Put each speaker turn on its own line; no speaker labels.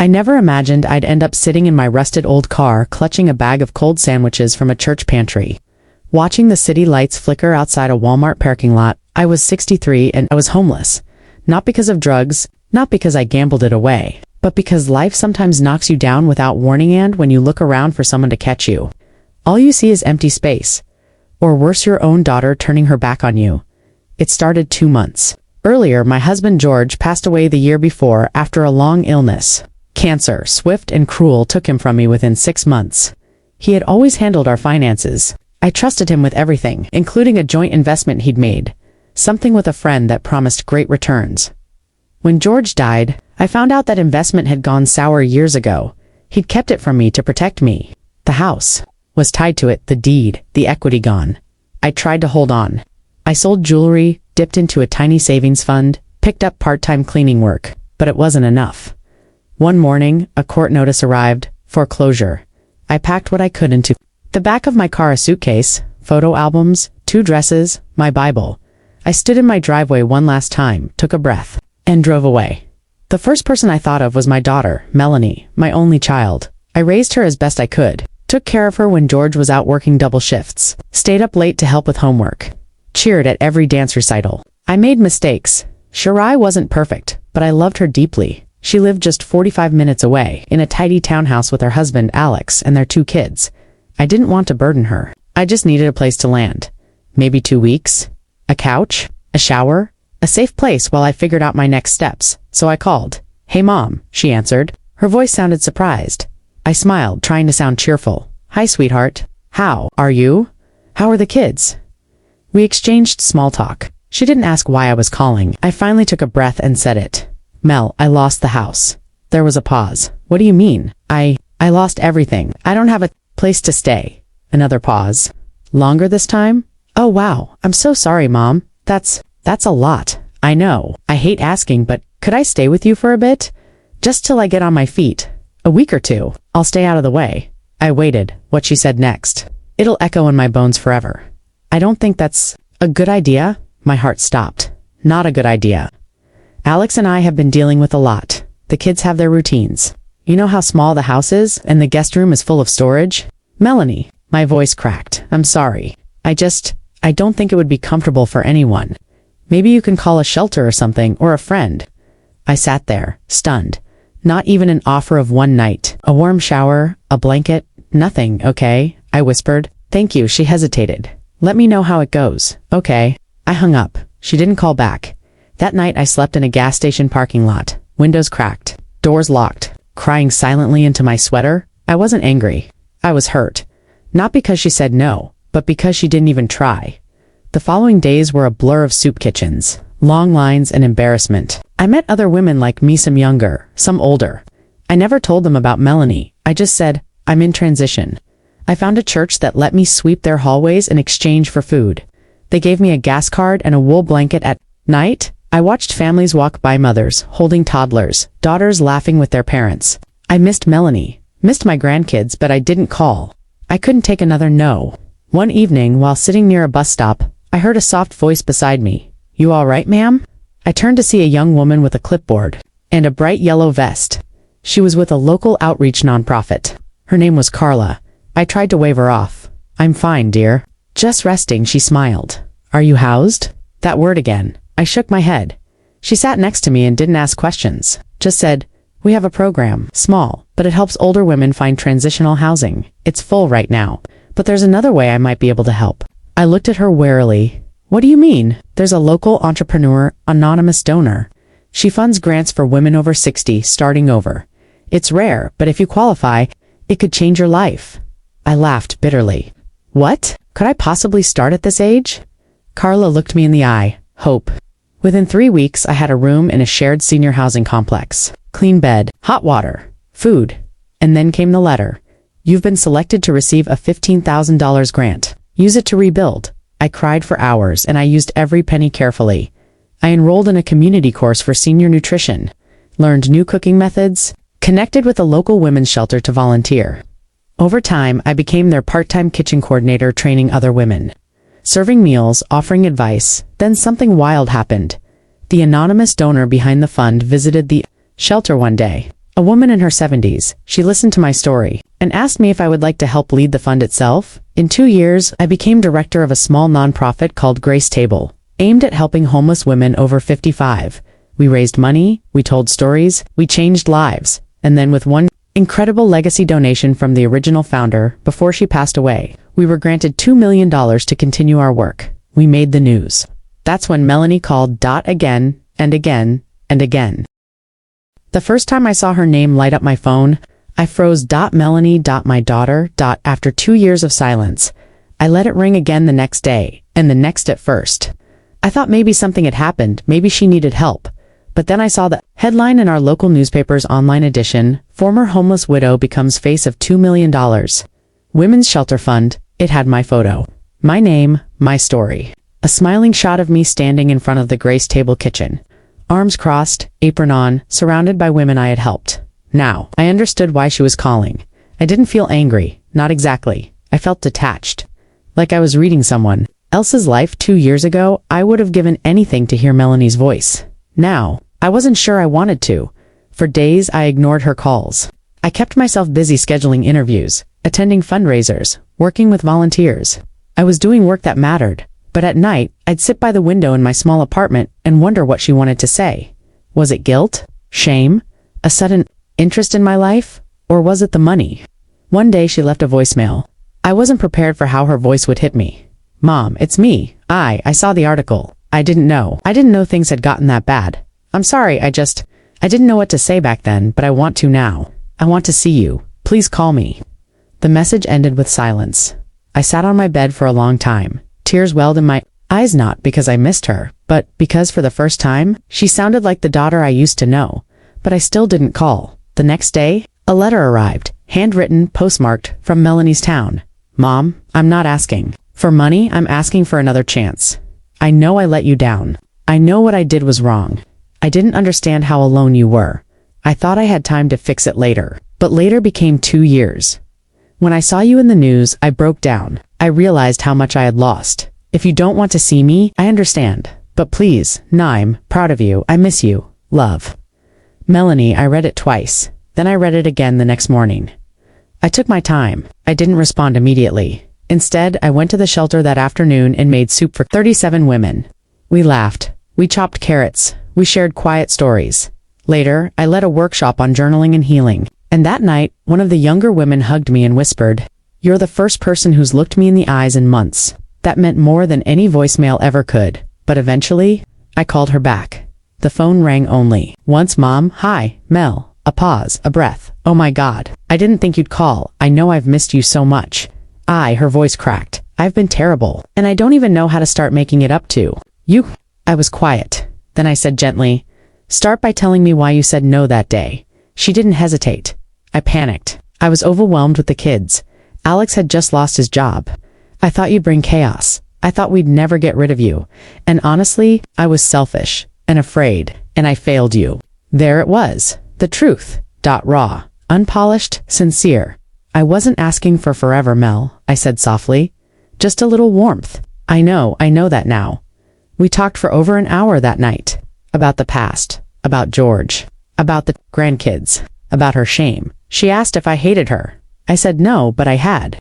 I never imagined I'd end up sitting in my rusted old car clutching a bag of cold sandwiches from a church pantry. Watching the city lights flicker outside a Walmart parking lot. I was 63 and I was homeless. Not because of drugs, not because I gambled it away, but because life sometimes knocks you down without warning, and when you look around for someone to catch you, all you see is empty space. Or worse, your own daughter turning her back on you. It started 2 months earlier. My husband George passed away the year before after a long illness. Cancer, swift and cruel, took him from me within 6 months. He had always handled our finances. I trusted him with everything, including a joint investment he'd made, something with a friend that promised great returns. When George died, I found out that investment had gone sour years ago. He'd kept it from me to protect me. The house was tied to it, the deed, the equity gone. I tried to hold on. I sold jewelry, dipped into a tiny savings fund, picked up part-time cleaning work, but it wasn't enough. One morning, a court notice arrived, foreclosure. I packed what I could into the back of my car, a suitcase, photo albums, 2 dresses, my Bible. I stood in my driveway one last time, took a breath, and drove away. The first person I thought of was my daughter, Melanie, my only child. I raised her as best I could, took care of her when George was out working double shifts, stayed up late to help with homework, cheered at every dance recital. I made mistakes. Shirai wasn't perfect, but I loved her deeply. She lived just 45 minutes away, in a tidy townhouse with her husband, Alex, and their 2 kids. I didn't want to burden her. I just needed a place to land. Maybe 2 weeks. A couch, a shower, a safe place while I figured out my next steps. So I called. "Hey Mom," she answered. Her voice sounded surprised. I smiled, trying to sound cheerful. "Hi sweetheart. How are you? How are the kids?" We exchanged small talk. She didn't ask why I was calling. I finally took a breath and said it. "Mel, I lost the house." There was a pause. "What do you mean?" I lost everything. I don't have a place to stay." Another pause. "Longer this time?" "Oh wow, I'm so sorry, Mom. That's a lot." "I know. I hate asking, but could I stay with you for a bit? Just till I get on my feet. A week or 2. I'll stay out of the way." I waited. What she said next. It'll echo in my bones forever. "I don't think that's a good idea." My heart stopped. Not a good idea. Alex and I have been dealing with a lot. The kids have their routines. You know how small the house is, and the guest room is full of storage? "Melanie," my voice cracked. "I'm sorry. I don't think it would be comfortable for anyone. Maybe you can call a shelter or something, or a friend." I sat there, stunned. Not even an offer of one night, a warm shower, a blanket, nothing. "Okay," I whispered. "Thank you." She hesitated. "Let me know how it goes." "Okay." I hung up. She didn't call back. That night I slept in a gas station parking lot, windows cracked, doors locked, crying silently into my sweater. I wasn't angry. I was hurt. Not because she said no, but because she didn't even try. The following days were a blur of soup kitchens, long lines, and embarrassment. I met other women like me, some younger, some older. I never told them about Melanie. I just said, "I'm in transition." I found a church that let me sweep their hallways in exchange for food. They gave me a gas card and a wool blanket at night. I watched families walk by, mothers holding toddlers, daughters laughing with their parents. I missed Melanie, missed my grandkids, but I didn't call. I couldn't take another no. One evening, while sitting near a bus stop, I heard a soft voice beside me. "You all right, ma'am?" I turned to see a young woman with a clipboard and a bright yellow vest. She was with a local outreach nonprofit. Her name was Carla. I tried to wave her off. "I'm fine, dear. Just resting," she smiled. "Are you housed?" That word again. I shook my head. She sat next to me and didn't ask questions. Just said, "We have a program, small, but it helps older women find transitional housing. It's full right now, but there's another way I might be able to help." I looked at her warily. "What do you mean?" "There's a local entrepreneur, anonymous donor. She funds grants for women over 60 starting over. It's rare, but if you qualify, it could change your life." I laughed bitterly. "What? Could I possibly start at this age?" Carla looked me in the eye. Hope. Within 3 weeks, I had a room in a shared senior housing complex. Clean bed, hot water, food. And then came the letter. "You've been selected to receive a $15,000 grant. Use it to rebuild." I cried for hours, and I used every penny carefully. I enrolled in a community course for senior nutrition, learned new cooking methods, connected with a local women's shelter to volunteer. Over time, I became their part-time kitchen coordinator, training other women, serving meals, offering advice. Then something wild happened. The anonymous donor behind the fund visited the shelter one day. A woman in her 70s, she listened to my story and asked me if I would like to help lead the fund itself. In 2 years, I became director of a small nonprofit called Grace Table, aimed at helping homeless women over 55. We raised money, we told stories, we changed lives, and then with one incredible legacy donation from the original founder, before she passed away, we were granted $2 million to continue our work. We made the news. That's when Melanie called again and again and again. The first time I saw her name light up my phone, I froze. Melanie, my daughter, after 2 years of silence. I let it ring again the next day, and the next at first. I thought maybe something had happened, maybe she needed help. But then I saw the headline in our local newspaper's online edition, "Former Homeless Widow Becomes Face of $2 million. Women's Shelter Fund." It had my photo. My name, my story. A smiling shot of me standing in front of the Grace Table kitchen. Arms crossed, apron on, surrounded by women I had helped. Now, I understood why she was calling. I didn't feel angry, not exactly. I felt detached. Like I was reading someone else's life 2 years ago. I would have given anything to hear Melanie's voice. Now, I wasn't sure I wanted to. For days, I ignored her calls. I kept myself busy scheduling interviews, attending fundraisers, working with volunteers. I was doing work that mattered, but at night, I'd sit by the window in my small apartment and wonder what she wanted to say. Was it guilt? Shame? A sudden interest in my life? Or was it the money? One day she left a voicemail. I wasn't prepared for how her voice would hit me. "Mom, it's me. I saw the article. I didn't know things had gotten that bad. I'm sorry, I didn't know what to say back then, but I want to now. I want to see you. Please call me." The message ended with silence. I sat on my bed for a long time. Tears welled in my eyes, not because I missed her, but because for the first time, she sounded like the daughter I used to know. But I still didn't call. The next day, a letter arrived, handwritten, postmarked, from Melanie's town. "Mom, I'm not asking for money, I'm asking for another chance. I know I let you down. I know what I did was wrong. I didn't understand how alone you were. I thought I had time to fix it later, but later became 2 years. When I saw you in the news, I broke down. I realized how much I had lost. If you don't want to see me, I understand. But please, I'm proud of you. I miss you. Love." Melanie. I read it twice. Then I read it again the next morning. I took my time. I didn't respond immediately. Instead, I went to the shelter that afternoon and made soup for 37 women. We laughed. We chopped carrots. We shared quiet stories. Later, I led a workshop on journaling and healing. And that night, one of the younger women hugged me and whispered, "You're the first person who's looked me in the eyes in months." That meant more than any voicemail ever could. But eventually, I called her back. The phone rang only once. "Mom, hi, Mel." A pause, a breath. "Oh my God, I didn't think you'd call. I know I've missed you so much." Her voice cracked. "I've been terrible, and I don't even know how to start making it up to you." I was quiet. Then I said gently, "Start by telling me why you said no that day." She didn't hesitate. I panicked. I was overwhelmed with the kids. Alex had just lost his job. I thought you'd bring chaos. I thought we'd never get rid of you. And honestly, I was selfish and afraid, and I failed you. There it was. The truth. Raw. Unpolished, sincere. "I wasn't asking for forever, Mel," I said softly. "Just a little warmth." I know that now." We talked for over an hour that night. About the past. About George. About the grandkids. About her shame. She asked if I hated her. I said no, but I had.